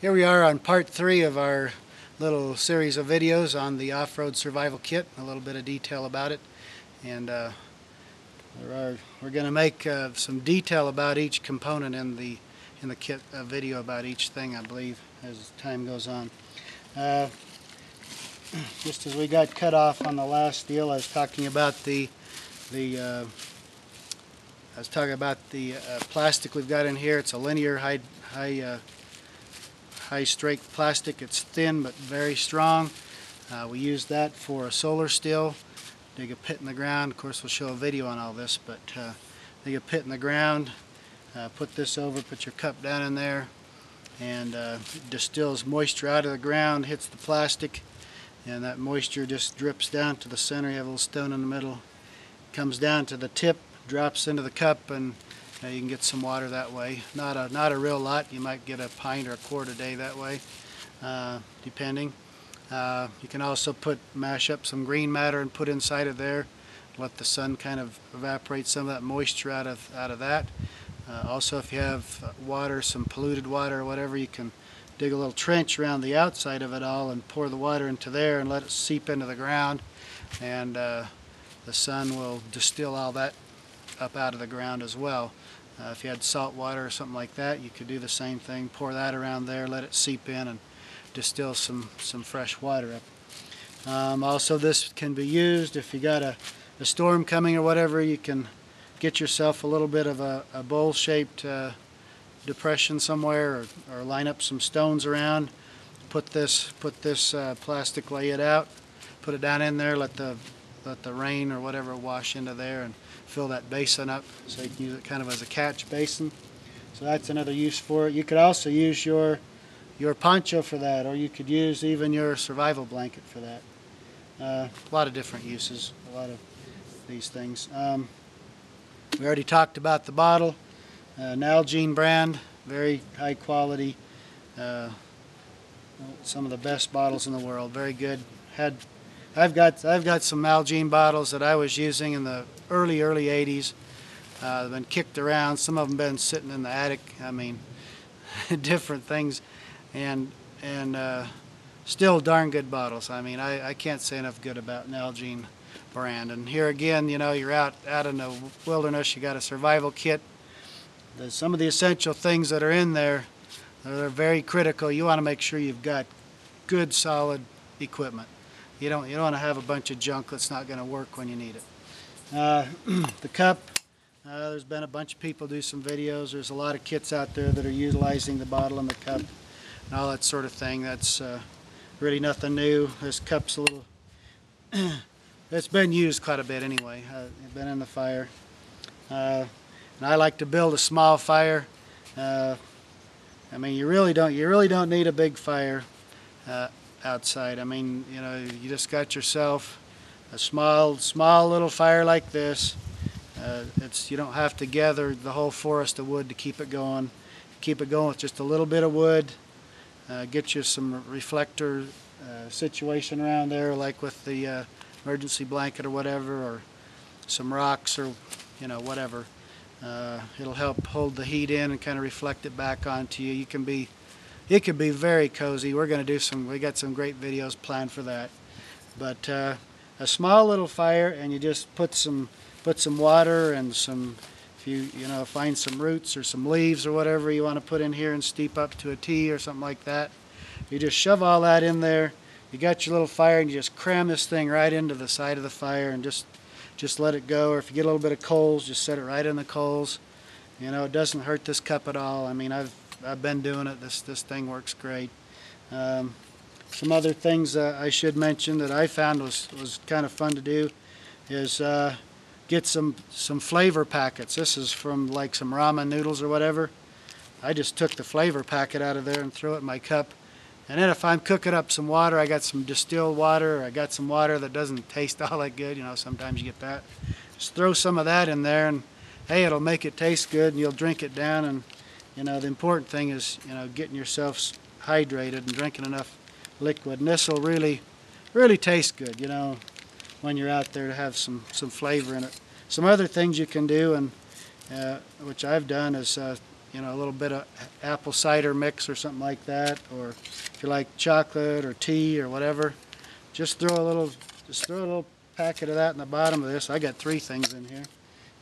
Here we are on part 3 of our little series of videos on the off-road survival kit, a little bit of detail about it, and we're going to make some detail about each component in the kit, a video about each thing, I believe, as time goes on. Just as we got cut off on the last deal, I was talking about the plastic we've got in here. It's a linear high strength plastic. It's thin but very strong. We use that for a solar still. Dig a pit in the ground. Of course, we'll show a video on all this, but dig a pit in the ground, put this over, put your cup down in there, and it distills moisture out of the ground, hits the plastic, and that moisture just drips down to the center. You have a little stone in the middle, comes down to the tip, drops into the cup, and you can get some water that way. Not a real lot. You might get a pint or a quart a day that way, depending. You can also mash up some green matter and put inside of there. Let the sun kind of evaporate some of that moisture out of that. Also, if you have water, some polluted water or whatever, you can dig a little trench around the outside of it all and pour the water into there and let it seep into the ground, and the sun will distill all that up out of the ground as well. If you had salt water or something like that, you could do the same thing. Pour that around there, let it seep in, and distill some fresh water up. Also, this can be used if you got a storm coming or whatever. You can get yourself a little bit of a bowl-shaped depression somewhere, or line up some stones around. Put this plastic, lay it out, put it down in there, let the rain or whatever wash into there, and fill that basin up, so you can use it kind of as a catch basin. So that's another use for it. You could also use your poncho for that, or you could use even your survival blanket for that. A lot of different uses, a lot of these things. We already talked about the bottle, Nalgene brand, very high quality, some of the best bottles in the world, very good. I've got some Nalgene bottles that I was using in the early 80s. They've been kicked around. Some of them been sitting in the attic. I mean, different things, and still darn good bottles. I mean, I can't say enough good about Nalgene brand. And here again, you know, you're out in the wilderness. You got a survival kit. Some of the essential things that are in there, they're very critical. You want to make sure you've got good, solid equipment. You don't want to have a bunch of junk that's not going to work when you need it. The cup, there's been a bunch of people do some videos. There's a lot of kits out there that are utilizing the bottle and the cup and all that sort of thing. That's really nothing new. This cup's a little, it's been used quite a bit anyway. It's been in the fire. And I like to build a small fire. I mean, you really don't need a big fire outside. I mean, you know, you just got yourself a small little fire like this. You don't have to gather the whole forest of wood to keep it going. Keep it going with just a little bit of wood. Get you some reflector situation around there, like with the emergency blanket or whatever, or some rocks, or you know, whatever. It'll help hold the heat in and kind of reflect it back onto you. It can be very cozy. We got some great videos planned for that. But a small little fire, and you just put some water and some, if you know, find some roots or some leaves or whatever you want to put in here and steep up to a tea or something like that. You just shove all that in there. You got your little fire, and you just cram this thing right into the side of the fire and just let it go. Or if you get a little bit of coals, just set it right in the coals. You know, it doesn't hurt this cup at all. I mean, I've been doing it. This thing works great. Some other things I should mention that I found was kind of fun to do is get some flavor packets. This is from like some ramen noodles or whatever. I just took the flavor packet out of there and threw it in my cup. And then if I'm cooking up some water, I got some distilled water, or I got some water that doesn't taste all that good. You know, sometimes you get that. Just throw some of that in there, and hey, it'll make it taste good, and you'll drink it down. And you know, the important thing is, you know, getting yourself hydrated and drinking enough liquid, and this will really taste good, you know, when you're out there, to have some flavor in it. Some other things you can do, and which I've done, is you know, a little bit of apple cider mix or something like that, or if you like chocolate or tea or whatever, just throw a little packet of that in the bottom of this. I got 3 things in here.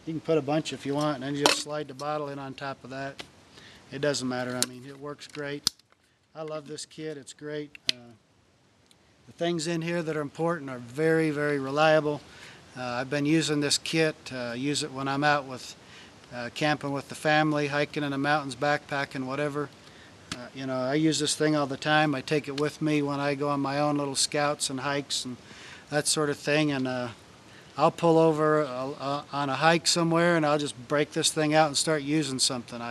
You can put a bunch if you want, and then you just slide the bottle in on top of that. It doesn't matter. I mean, it works great. I love this kit. It's great. The things in here that are important are very, very reliable. I've been using this kit. Use it when I'm out with camping with the family, hiking in the mountains, backpacking, whatever. You know, I use this thing all the time. I take it with me when I go on my own little scouts and hikes and that sort of thing. And I'll pull over on a hike somewhere, and I'll just break this thing out and start using something.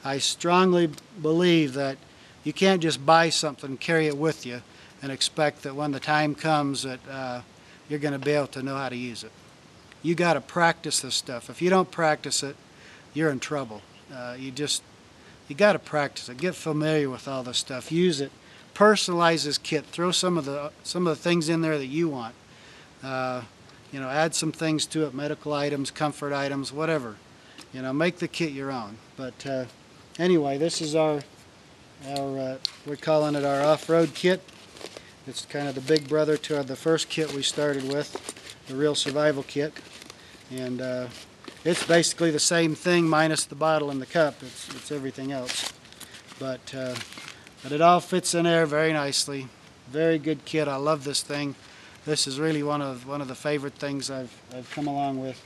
I strongly believe that you can't just buy something, carry it with you, and expect that when the time comes that you're going to be able to know how to use it. You got to practice this stuff. If you don't practice it, you're in trouble. You got to practice it. Get familiar with all this stuff. Use it. Personalize this kit. Throw some of the things in there that you want. You know, add some things to it, medical items, comfort items, whatever. You know, make the kit your own. But anyway, this is our we're calling it our off-road kit. It's kind of the big brother to the first kit we started with, the real survival kit. And it's basically the same thing minus the bottle and the cup. It's everything else. But it all fits in there very nicely. Very good kit. I love this thing. This is really one of the favorite things I've come along with.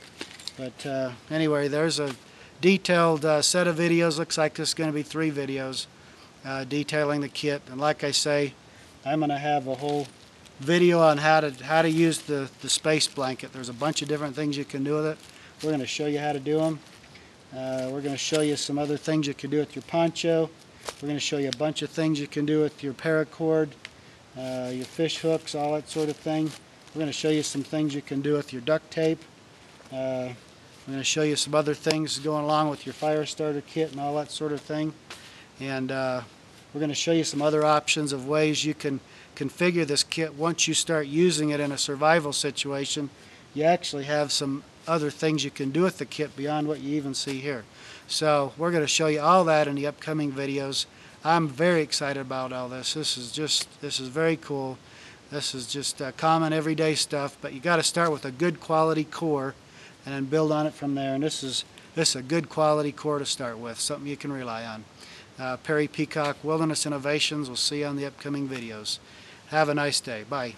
But anyway, there's a detailed set of videos. Looks like this is going to be 3 videos detailing the kit. And like I say, I'm going to have a whole video on how to use the space blanket. There's a bunch of different things you can do with it. We're going to show you how to do them. We're going to show you some other things you can do with your poncho. We're going to show you a bunch of things you can do with your paracord, your fish hooks, all that sort of thing. We're going to show you some things you can do with your duct tape. We're going to show you some other things going along with your fire starter kit and all that sort of thing. And we're going to show you some other options of ways you can configure this kit. Once you start using it in a survival situation, you actually have some other things you can do with the kit beyond what you even see here. So we're going to show you all that in the upcoming videos. I'm very excited about all this. This is very cool. This is just common everyday stuff, but you got to start with a good quality core and then build on it from there. And this is a good quality core to start with, something you can rely on. Perry Peacock, Wilderness Innovations. We'll see you on the upcoming videos. Have a nice day. Bye.